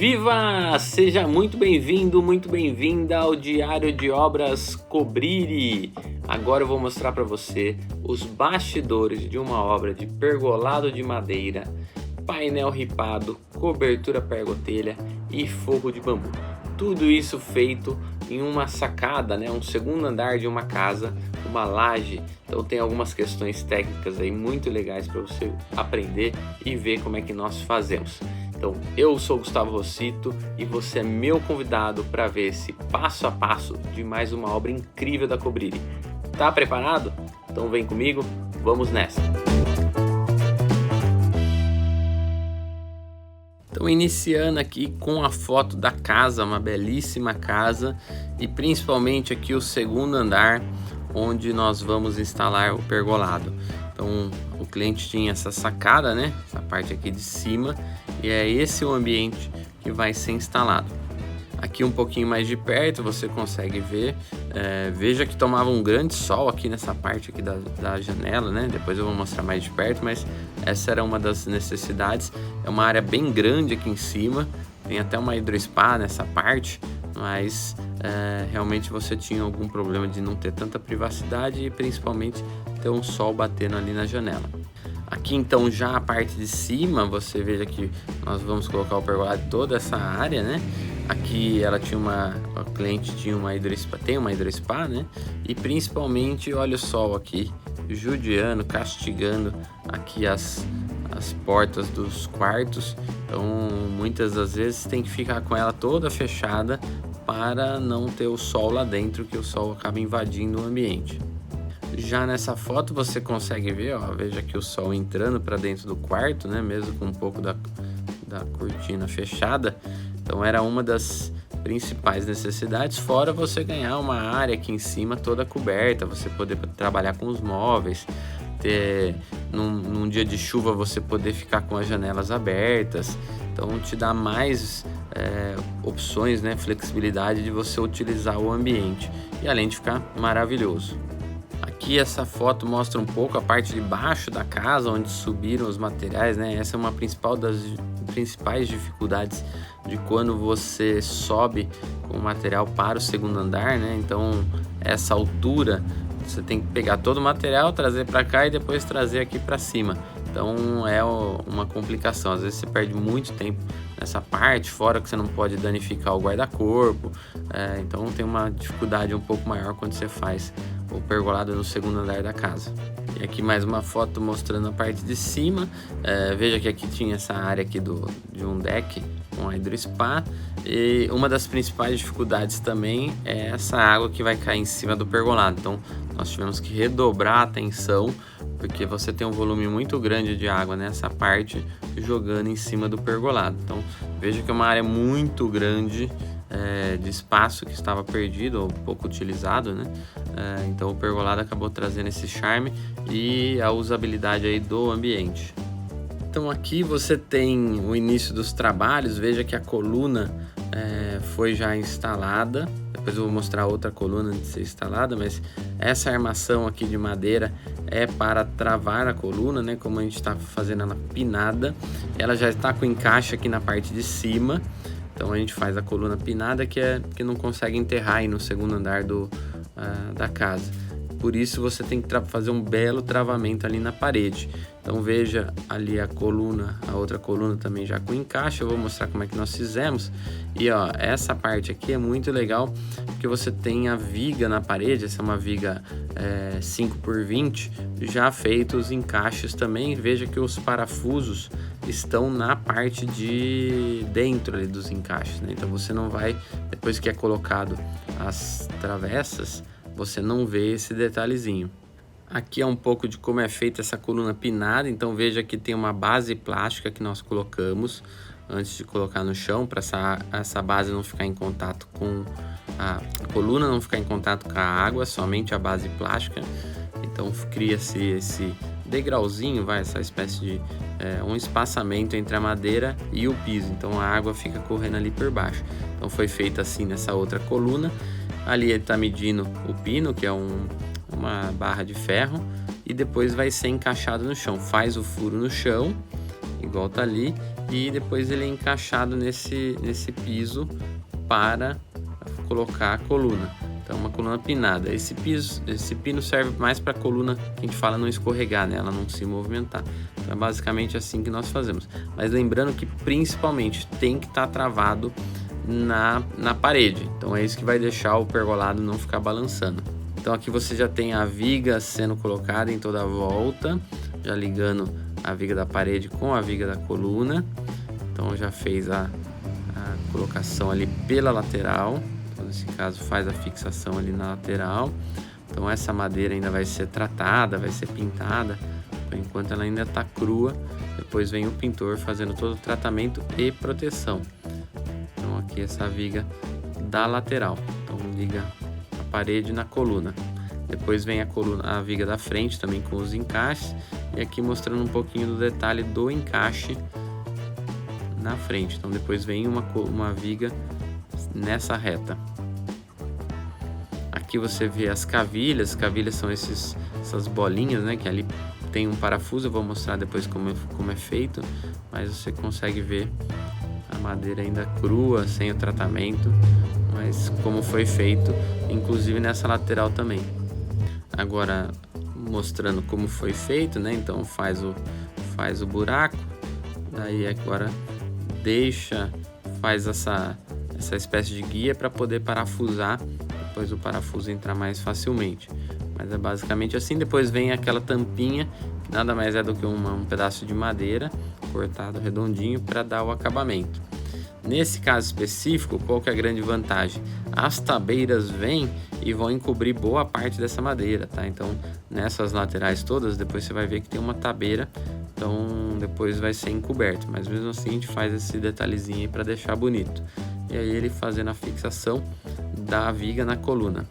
Viva! Seja muito bem-vindo, muito bem-vinda ao Diário de Obras Cobriri. Agora eu vou mostrar para você os bastidores de uma obra de pergolado de madeira, painel ripado, cobertura pergotelha e forro de bambu. Tudo isso feito em uma sacada, um segundo andar de uma casa, uma laje. Então tem algumas questões técnicas aí muito legais para você aprender e ver como é que nós fazemos. Então, eu sou Gustavo Rossito e você é meu convidado para ver esse passo a passo de mais uma obra incrível da Cobriri. Tá preparado? Então vem comigo, vamos nessa! Então, iniciando aqui com a foto da casa, uma belíssima casa e principalmente aqui o segundo andar onde nós vamos instalar o pergolado. Então, o cliente tinha essa sacada, essa parte aqui de cima, e é esse o ambiente que vai ser instalado. Aqui um pouquinho mais de perto você consegue ver, veja que tomava um grande sol aqui nessa parte aqui da janela, Depois eu vou mostrar mais de perto, mas essa era uma das necessidades. É uma área bem grande aqui em cima, tem até uma hidrospa nessa parte, mas realmente você tinha algum problema de não ter tanta privacidade e principalmente ter um sol batendo ali na janela. Aqui então já a parte de cima, você veja que nós vamos colocar o pergolado em toda essa área, Aqui ela tinha a cliente tinha uma hidrospa, tem uma hidrospa, E principalmente olha o sol aqui, judiando, castigando aqui as portas dos quartos. Então muitas das vezes tem que ficar com ela toda fechada para não ter o sol lá dentro, que o sol acaba invadindo o ambiente. Já nessa foto você consegue ver, veja que o sol entrando para dentro do quarto, mesmo com um pouco da cortina fechada. Então era uma das principais necessidades, fora você ganhar uma área aqui em cima toda coberta, você poder trabalhar com os móveis, ter num dia de chuva você poder ficar com as janelas abertas. Então te dá mais opções, flexibilidade de você utilizar o ambiente, e além de ficar maravilhoso. Aqui essa foto mostra um pouco a parte de baixo da casa, onde subiram os materiais, Essa é uma das principais dificuldades de quando você sobe com o material para o segundo andar, Então essa altura você tem que pegar todo o material, trazer para cá e depois trazer aqui para cima. Então é uma complicação, às vezes você perde muito tempo nessa parte, fora que você não pode danificar o guarda-corpo, então tem uma dificuldade um pouco maior quando você faz o pergolado no segundo andar da casa. E aqui mais uma foto mostrando a parte de cima. Veja que aqui tinha essa área aqui de um deck com a hidrospa, e uma das principais dificuldades também é essa água que vai cair em cima do pergolado. Então nós tivemos que redobrar a atenção, porque você tem um volume muito grande de água nessa parte jogando em cima do pergolado. Então veja que é uma área muito grande de espaço que estava perdido ou pouco utilizado, então o pergolado acabou trazendo esse charme e a usabilidade aí do ambiente. Então aqui você tem o início dos trabalhos, veja que a coluna foi já instalada. Depois eu vou mostrar outra coluna de ser instalada, mas essa armação aqui de madeira é para travar a coluna, como a gente está fazendo ela pinada. Ela já está com encaixe aqui na parte de cima. Então a gente faz a coluna pinada, que não consegue enterrar aí no segundo andar da casa. Por isso você tem que fazer um belo travamento ali na parede. Então veja ali a outra coluna também já com encaixe. Eu vou mostrar como é que nós fizemos. E essa parte aqui é muito legal, porque você tem a viga na parede. Essa é uma viga 5x20, já feito os encaixes também. Veja que os parafusos estão na parte de dentro ali dos encaixes, Então você não vai, depois que é colocado as travessas, você não vê esse detalhezinho. Aqui é um pouco de como é feita essa coluna pinada. Então veja que tem uma base plástica que nós colocamos antes de colocar no chão, para essa base não ficar em contato com a coluna, não ficar em contato com a água, somente a base plástica. Então cria-se esse degrauzinho, essa espécie de um espaçamento entre a madeira e o piso. Então a água fica correndo ali por baixo. Então foi feita assim nessa outra coluna. Ali ele está medindo o pino, que é uma barra de ferro, e depois vai ser encaixado no chão. Faz o furo no chão, igual tá ali, e depois ele é encaixado nesse piso para colocar a coluna. Então uma coluna pinada. Esse pino serve mais para a coluna que a gente fala não escorregar, né? Ela não se movimentar. Então é basicamente assim que nós fazemos. Mas lembrando que principalmente tem que estar travado na parede. Então é isso que vai deixar o pergolado não ficar balançando. Então aqui você já tem a viga sendo colocada em toda a volta, já ligando a viga da parede com a viga da coluna. Então já fez a colocação ali pela lateral. Então, nesse caso faz a fixação ali na lateral. Então essa madeira ainda vai ser tratada, vai ser pintada. Por enquanto ela ainda está crua. Depois vem o pintor fazendo todo o tratamento e proteção. Então aqui essa viga da lateral. Então liga a parede na coluna. Depois vem a viga da frente também com os encaixes. E aqui mostrando um pouquinho do detalhe do encaixe na frente. Então depois vem uma viga nessa reta. Aqui você vê as cavilhas. As cavilhas são essas bolinhas, né? Que ali tem um parafuso. Eu vou mostrar depois como é feito. Mas você consegue ver a madeira ainda crua, sem o tratamento. Mas como foi feito, inclusive nessa lateral também. Agora mostrando como foi feito, né? Então faz o buraco. Daí agora faz essa espécie de guia para poder parafusar, depois o parafuso entrar mais facilmente. Mas é basicamente assim. Depois vem aquela tampinha, que nada mais é do que um pedaço de madeira cortado redondinho para dar o acabamento. Nesse caso específico, qual que é a grande vantagem? As tabeiras vêm e vão encobrir boa parte dessa madeira, tá? Então nessas laterais todas, depois você vai ver que tem uma tabeira, então depois vai ser encoberto, mas mesmo assim a gente faz esse detalhezinho aí para deixar bonito. E aí ele fazendo a fixação da viga na coluna.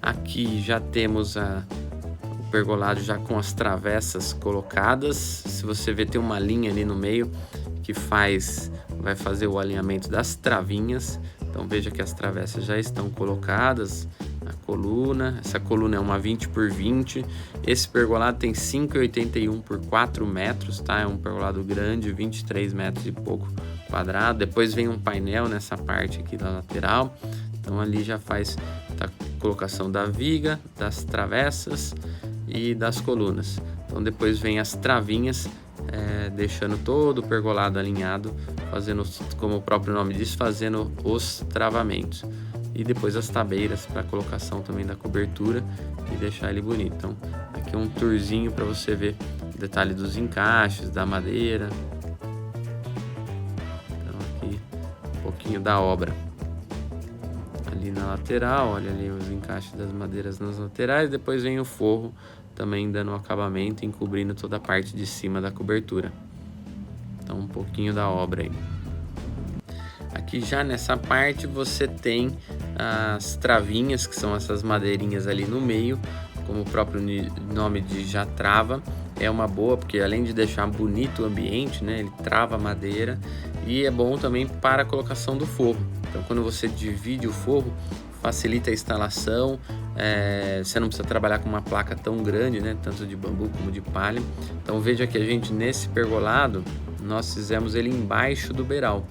Aqui já temos o pergolado já com as travessas colocadas. Se você ver, tem uma linha ali no meio que vai fazer o alinhamento das travinhas. Então veja que as travessas já estão colocadas. A coluna, essa coluna é uma 20 por 20. Esse pergolado tem 5,81 por 4 metros, tá? É um pergolado grande, 23 metros e pouco quadrado. Depois vem um painel nessa parte aqui da lateral. Então ali já faz a colocação da viga, das travessas e das colunas. Então depois vem as travinhas, deixando todo o pergolado alinhado, fazendo, como o próprio nome diz, fazendo os travamentos. E depois as tabeiras para colocação também da cobertura e deixar ele bonito. Então aqui um tourzinho para você ver o detalhe dos encaixes, da madeira. Então aqui um pouquinho da obra. Ali na lateral, olha ali os encaixes das madeiras nas laterais. Depois vem o forro também dando um acabamento, encobrindo toda a parte de cima da cobertura. Então um pouquinho da obra aí. Aqui já nessa parte você tem as travinhas, que são essas madeirinhas ali no meio, como o próprio nome diz, já trava. É uma boa, porque além de deixar bonito o ambiente, né, ele trava a madeira, e é bom também para a colocação do forro. Então quando você divide o forro, facilita a instalação, você não precisa trabalhar com uma placa tão grande, né, tanto de bambu como de palha. Então veja que a gente nesse pergolado, nós fizemos ele embaixo do beiral.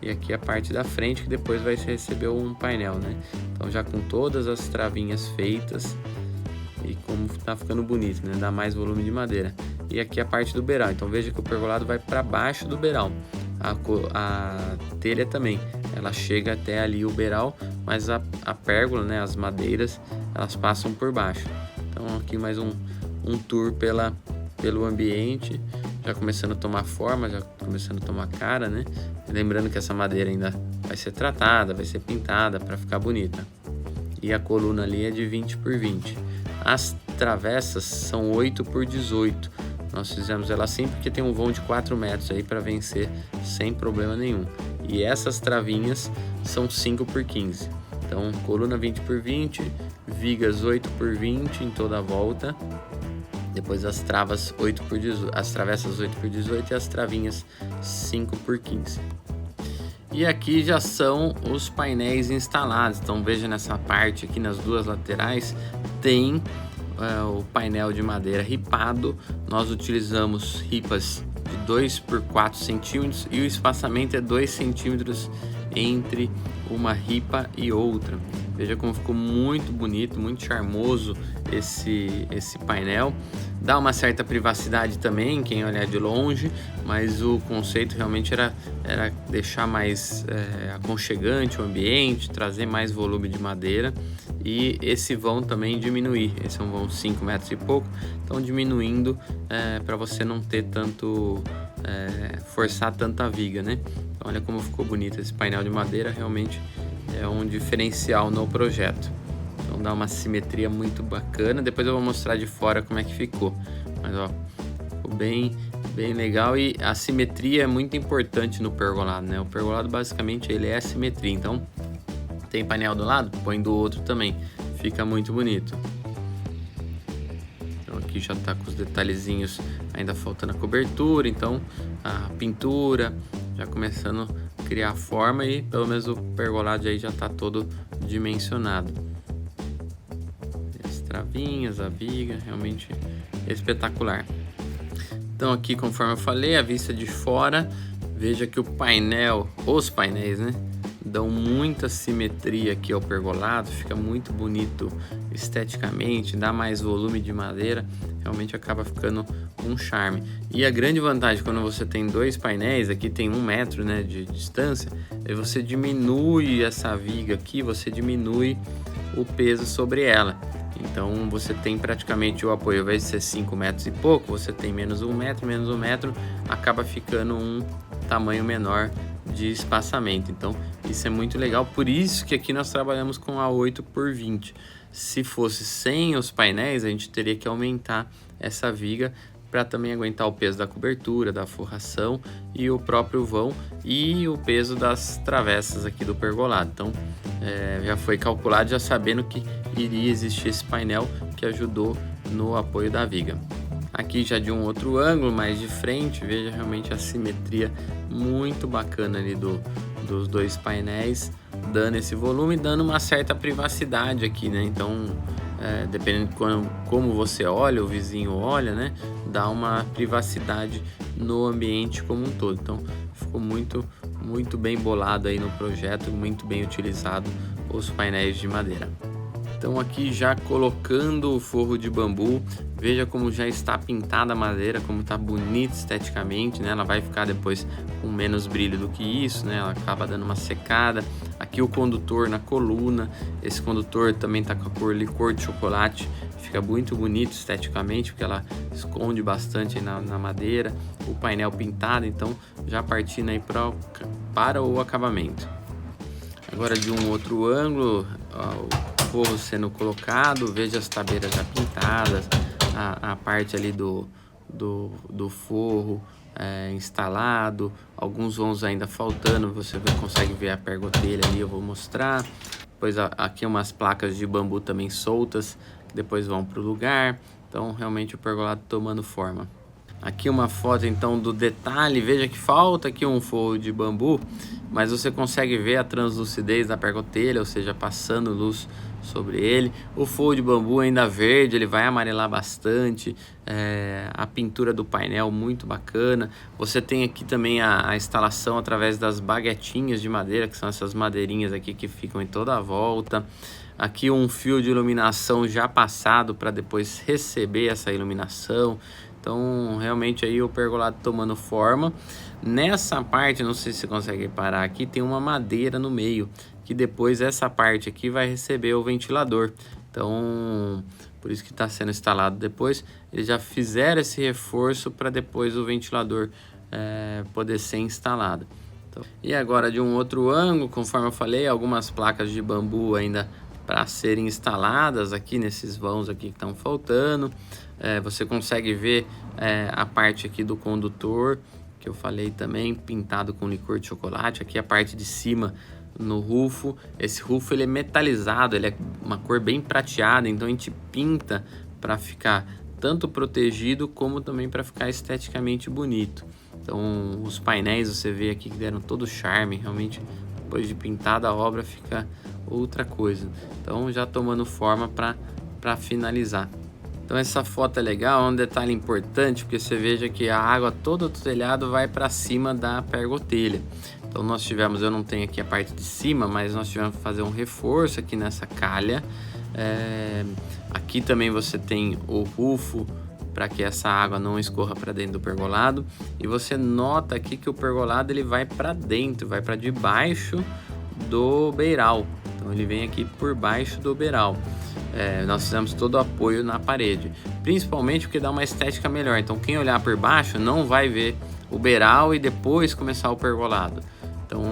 E aqui a parte da frente, que depois vai receber um painel, né? Então já com todas as travinhas feitas, e como tá ficando bonito, né? Dá mais volume de madeira. E aqui a parte do beiral. Então veja que o pergolado vai para baixo do beiral. A telha também, ela chega até ali o beiral, mas a pérgola, né? As madeiras, elas passam por baixo. Então aqui mais um tour pelo ambiente, já começando a tomar forma, já começando a tomar cara, né? Lembrando que essa madeira ainda vai ser tratada, vai ser pintada para ficar bonita. E a coluna ali é de 20 por 20. As travessas são 8 por 18. Nós fizemos ela assim porque tem um vão de 4 metros aí para vencer sem problema nenhum. E essas travinhas são 5 por 15. Então coluna 20 por 20, vigas 8 por 20 em toda a volta. Depois as travas 8 por 18, as travessas 8 por 18 e as travinhas 5 por 15. E aqui já são os painéis instalados. Então veja nessa parte aqui, nas duas laterais, tem o painel de madeira ripado. Nós utilizamos ripas de 2 por 4 centímetros e o espaçamento é 2 centímetros entre uma ripa e outra. Veja como ficou muito bonito, muito charmoso esse painel. Dá uma certa privacidade também, quem olhar de longe, mas o conceito realmente era deixar mais aconchegante o ambiente, trazer mais volume de madeira e esse vão também diminuir. Esse é um vão 5 metros e pouco, então diminuindo para você não ter tanto, forçar tanta viga, né? Então, olha como ficou bonito esse painel de madeira, realmente é um diferencial no projeto. Então dá uma simetria muito bacana. Depois eu vou mostrar de fora como é que ficou. Mas ó, ficou bem legal e a simetria é muito importante no pergolado, né? O pergolado basicamente ele é a simetria. Então tem painel do lado, põe do outro também. Fica muito bonito. Então aqui já tá com os detalhezinhos ainda faltando a cobertura, então a pintura já começando a criar forma e pelo menos o pergolado aí já tá todo dimensionado. As travinhas, a viga, realmente espetacular. Então aqui, conforme eu falei, a vista de fora, veja que o painel, os painéis, né, dão muita simetria aqui ao pergolado, fica muito bonito esteticamente, dá mais volume de madeira, realmente acaba ficando um charme. E a grande vantagem quando você tem dois painéis, aqui tem 1 metro, né, de distância, é você diminui essa viga aqui, você diminui o peso sobre ela. Então você tem praticamente o apoio, ao invés de ser 5 metros e pouco, você tem menos 1 metro, acaba ficando um tamanho menor de espaçamento. Então isso é muito legal, por isso que aqui nós trabalhamos com a 8 por 20. Se fosse sem os painéis, a gente teria que aumentar essa viga para também aguentar o peso da cobertura, da forração e o próprio vão e o peso das travessas aqui do pergolado. Então já foi calculado, já sabendo que iria existir esse painel que ajudou no apoio da viga. Aqui já de um outro ângulo, mais de frente, veja realmente a simetria muito bacana ali dos dois painéis, dando esse volume, dando uma certa privacidade aqui, né? Então, dependendo de como você olha, o vizinho olha, né? Dá uma privacidade no ambiente como um todo. Então, ficou muito bem bolado aí no projeto, muito bem utilizado os painéis de madeira. Então aqui já colocando o forro de bambu, veja como já está pintada a madeira, como está bonita esteticamente, né? Ela vai ficar depois com menos brilho do que isso, né? Ela acaba dando uma secada. Aqui o condutor na coluna, esse condutor também está com a cor de chocolate, fica muito bonito esteticamente, porque ela esconde bastante aí na madeira. O painel pintado, então já partindo aí para o acabamento. Agora de um outro ângulo, o forro sendo colocado, veja as tabeiras já pintadas, a parte ali do forro instalado, alguns vãos ainda faltando, você consegue ver a pergotelha ali, eu vou mostrar. Depois aqui umas placas de bambu também soltas, que depois vão para o lugar, então realmente o pergolado tomando forma. Aqui uma foto então do detalhe, veja que falta aqui um forro de bambu, mas você consegue ver a translucidez da pergotelha, ou seja, passando luz sobre ele. O forro de bambu ainda verde, ele vai amarelar bastante, a pintura do painel muito bacana. Você tem aqui também a instalação através das baguetinhas de madeira, que são essas madeirinhas aqui que ficam em toda a volta. Aqui um fio de iluminação já passado para depois receber essa iluminação. Então realmente aí o pergolado tomando forma. Nessa parte, não sei se você consegue reparar aqui, tem uma madeira no meio, que depois essa parte aqui vai receber o ventilador. Então por isso que está sendo instalado depois. Eles já fizeram esse reforço para depois o ventilador poder ser instalado. Então, e agora de um outro ângulo, conforme eu falei, algumas placas de bambu ainda para serem instaladas aqui nesses vãos aqui que estão faltando. Você consegue ver a parte aqui do condutor, que eu falei também, pintado com licor de chocolate. Aqui a parte de cima no rufo. Esse rufo ele é metalizado, ele é uma cor bem prateada, então a gente pinta para ficar tanto protegido como também para ficar esteticamente bonito. Então os painéis você vê aqui que deram todo o charme, realmente depois de pintada a obra fica outra coisa. Então já tomando forma para finalizar. Então essa foto é legal, é um detalhe importante, porque você veja que a água toda do telhado vai para cima da pergotelha. Então nós tivemos, eu não tenho aqui a parte de cima, mas nós tivemos que fazer um reforço aqui nessa calha. Aqui também você tem o rufo para que essa água não escorra para dentro do pergolado. E você nota aqui que o pergolado ele vai para dentro, vai para debaixo do beiral. Então ele vem aqui por baixo do beiral. Nós fizemos todo o apoio na parede, principalmente porque dá uma estética melhor. Então quem olhar por baixo não vai ver o beiral e depois começar o pergolado. Então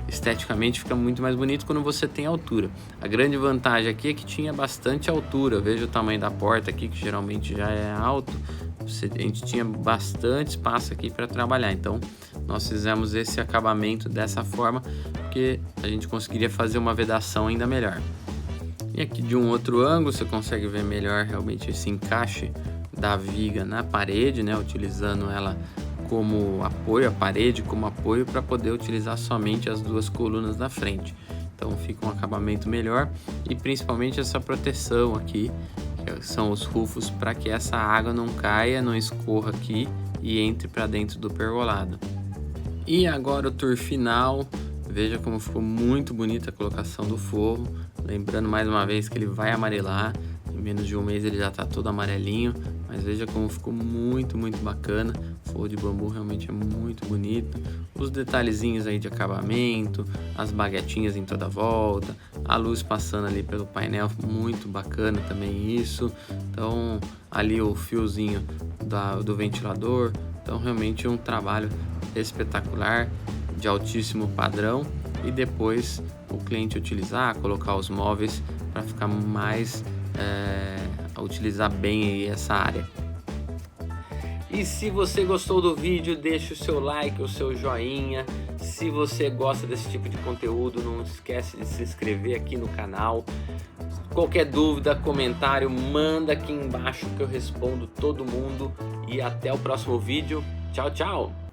esteticamente fica muito mais bonito quando você tem altura. A grande vantagem aqui é que tinha bastante altura. Veja o tamanho da porta aqui, que geralmente já é alto. A gente tinha bastante espaço aqui para trabalhar. Então nós fizemos esse acabamento dessa forma, porque a gente conseguiria fazer uma vedação ainda melhor. E aqui de um outro ângulo você consegue ver melhor realmente esse encaixe da viga na parede, né? Utilizando ela como apoio, a parede como apoio, para poder utilizar somente as duas colunas da frente. Então fica um acabamento melhor, e principalmente essa proteção aqui, que são os rufos, para que essa água não caia, não escorra aqui e entre para dentro do pergolado. E agora o tour final. Veja como ficou muito bonita a colocação do forro. Lembrando mais uma vez que ele vai amarelar. Em menos de um mês ele já está todo amarelinho. Mas veja como ficou muito bacana. O forro de bambu realmente é muito bonito. Os detalhezinhos aí de acabamento, as baguetinhas em toda a volta, a luz passando ali pelo painel, muito bacana também isso. Então ali o fiozinho do ventilador. Então realmente um trabalho espetacular, de altíssimo padrão, e depois o cliente utilizar, colocar os móveis para ficar mais utilizar bem aí essa área. E se você gostou do vídeo, deixa o seu like, o seu joinha. Se você gosta desse tipo de conteúdo, não esquece de se inscrever aqui no canal. Qualquer dúvida, comentário, manda aqui embaixo que eu respondo todo mundo. E até o próximo vídeo. Tchau, tchau!